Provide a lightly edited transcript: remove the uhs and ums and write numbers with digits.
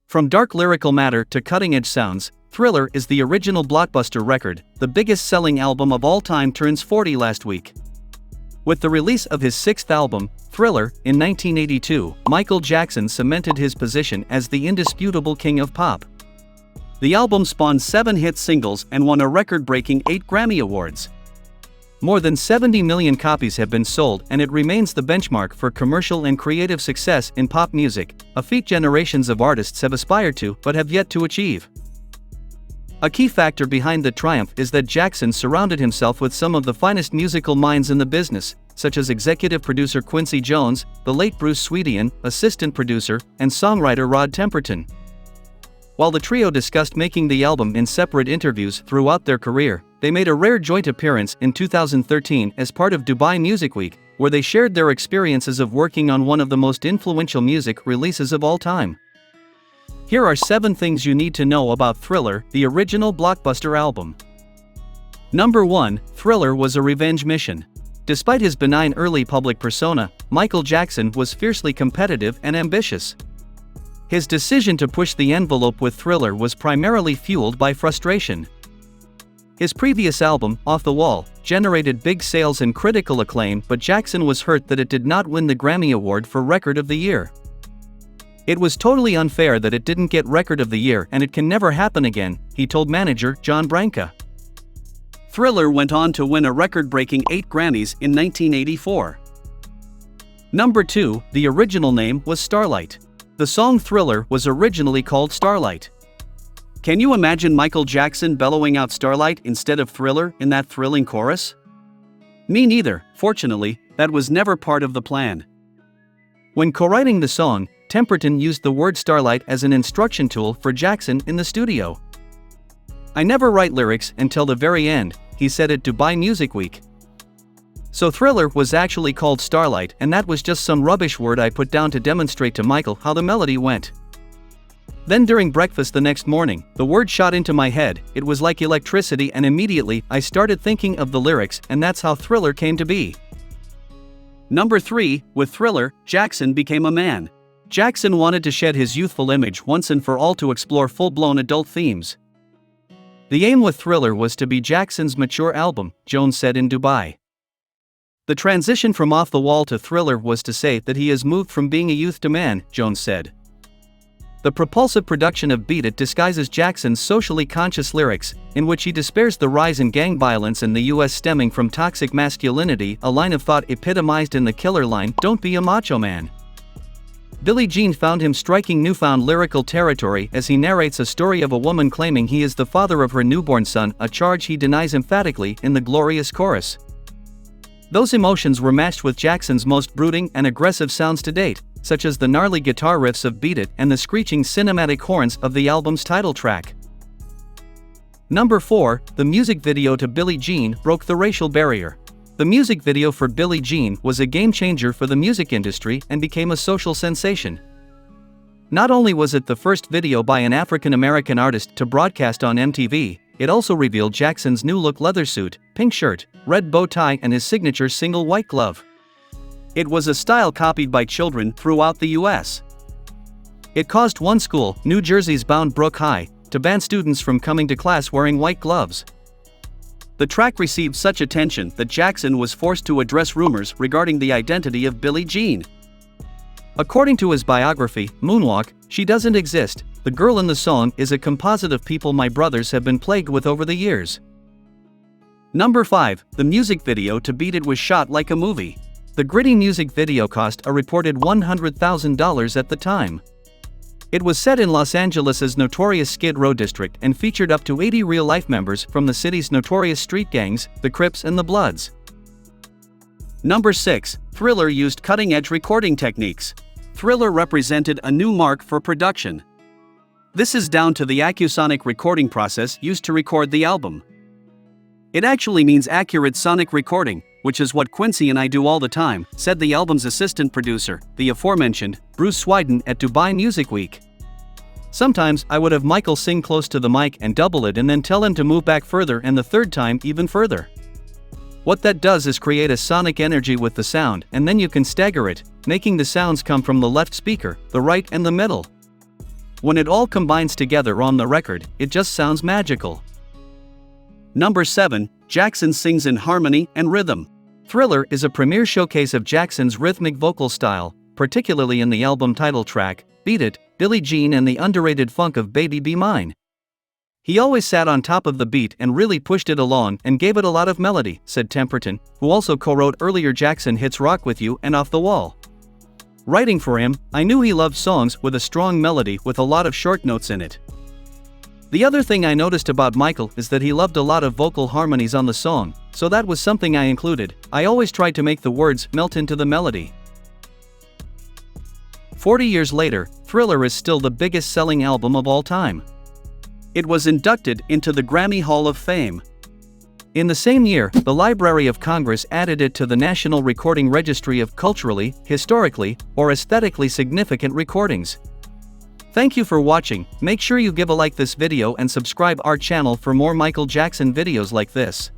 From dark lyrical matter to cutting-edge sounds, Thriller is the original blockbuster record. The biggest-selling album of all time turns 40 last week. With the release of his sixth album, Thriller, in 1982, Michael Jackson cemented his position as the indisputable king of pop. The album spawned 7 hit singles and won a record-breaking 8 Grammy Awards. More than 70 million copies have been sold, and it remains the benchmark for commercial and creative success in pop music, a feat generations of artists have aspired to but have yet to achieve. A key factor behind the triumph is that Jackson surrounded himself with some of the finest musical minds in the business, such as executive producer Quincy Jones, the late Bruce Sweetein, assistant producer, and songwriter Rod Temperton. While the trio discussed making the album in separate interviews throughout their career, they made a rare joint appearance in 2013 as part of Dubai Music Week, where they shared their experiences of working on one of the most influential music releases of all time. Here are 7 things you need to know about Thriller, the original blockbuster album. Number 1, Thriller was a revenge mission. Despite his benign early public persona, Michael Jackson was fiercely competitive and ambitious. His decision to push the envelope with Thriller was primarily fueled by frustration. His previous album, Off the Wall, generated big sales and critical acclaim, but Jackson was hurt that it did not win the Grammy Award for Record of the Year. "It was totally unfair that it didn't get Record of the Year, and it can never happen again," he told manager John Branca. Thriller went on to win a record-breaking 8 Grammys in 1984. Number 2, the original name was Starlight. The song Thriller was originally called Starlight. Can you imagine Michael Jackson bellowing out Starlight instead of Thriller in that thrilling chorus? Me neither. Fortunately, that was never part of the plan. When co-writing the song, Temperton used the word Starlight as an instruction tool for Jackson in the studio. "I never write lyrics until the very end," he said at Dubai Music Week. So Thriller was actually called Starlight, and that was just some rubbish word I put down to demonstrate to Michael how the melody went. Then during breakfast the next morning, the word shot into my head, it was like electricity, and immediately I started thinking of the lyrics, and that's how Thriller came to be. Number 3, with Thriller, Jackson became a man. Jackson wanted to shed his youthful image once and for all to explore full-blown adult themes. The aim with Thriller was to be Jackson's mature album, Jones said in Dubai. The transition from Off the Wall to Thriller was to say that he has moved from being a youth to man, Jones said. The propulsive production of Beat It disguises Jackson's socially conscious lyrics, in which he despairs the rise in gang violence in the US stemming from toxic masculinity, a line of thought epitomized in the killer line, "Don't be a macho man." Billie Jean found him striking newfound lyrical territory as he narrates a story of a woman claiming he is the father of her newborn son, a charge he denies emphatically in the glorious chorus. Those emotions were matched with Jackson's most brooding and aggressive sounds to date, such as the gnarly guitar riffs of Beat It and the screeching cinematic horns of the album's title track. Number 4, the music video to Billie Jean broke the racial barrier. The music video for Billie Jean was a game-changer for the music industry and became a social sensation. Not only was it the first video by an African-American artist to broadcast on MTV, it also revealed Jackson's new-look leather suit, pink shirt, red bow tie, and his signature single white glove. It was a style copied by children throughout the US. It caused one school, New Jersey's Bound Brook High, to ban students from coming to class wearing white gloves. The track received such attention that Jackson was forced to address rumors regarding the identity of Billie Jean. According to his biography, Moonwalk, she doesn't exist. The girl in the song is a composite of people my brothers have been plagued with over the years. Number 5, the music video to Beat It was shot like a movie. The gritty music video cost a reported $100,000 at the time. It was set in Los Angeles' notorious Skid Row district and featured up to 80 real-life members from the city's notorious street gangs, the Crips and the Bloods. Number 6, Thriller used cutting-edge recording techniques. Thriller represented a new mark for production. This is down to the Acusonic recording process used to record the album. It actually means accurate sonic recording, which is what Quincy and I do all the time, said the album's assistant producer, the aforementioned Bruce Sweetein, at Dubai Music Week. Sometimes I would have Michael sing close to the mic and double it and then tell him to move back further, and the third time even further. What that does is create a sonic energy with the sound, and then you can stagger it, making the sounds come from the left speaker, the right and the middle. When it all combines together on the record, it just sounds magical. Number 7. Jackson sings in harmony and rhythm. Thriller is a premier showcase of Jackson's rhythmic vocal style, particularly in the album title track, Beat It, Billie Jean, and the underrated funk of Baby Be Mine. He always sat on top of the beat and really pushed it along and gave it a lot of melody, said Temperton, who also co-wrote earlier Jackson hits Rock With You and Off the Wall. Writing for him, I knew he loved songs with a strong melody with a lot of short notes in it. The other thing I noticed about Michael is that he loved a lot of vocal harmonies on the song, so that was something I included. I always tried to make the words melt into the melody. 40 years later, Thriller is still the biggest selling album of all time. It was inducted into the Grammy Hall of Fame. In the same year, the Library of Congress added it to the National Recording Registry of culturally, historically, or aesthetically significant recordings. Thank you for watching. Make sure you give a like this video and subscribe our channel for more Michael Jackson videos like this.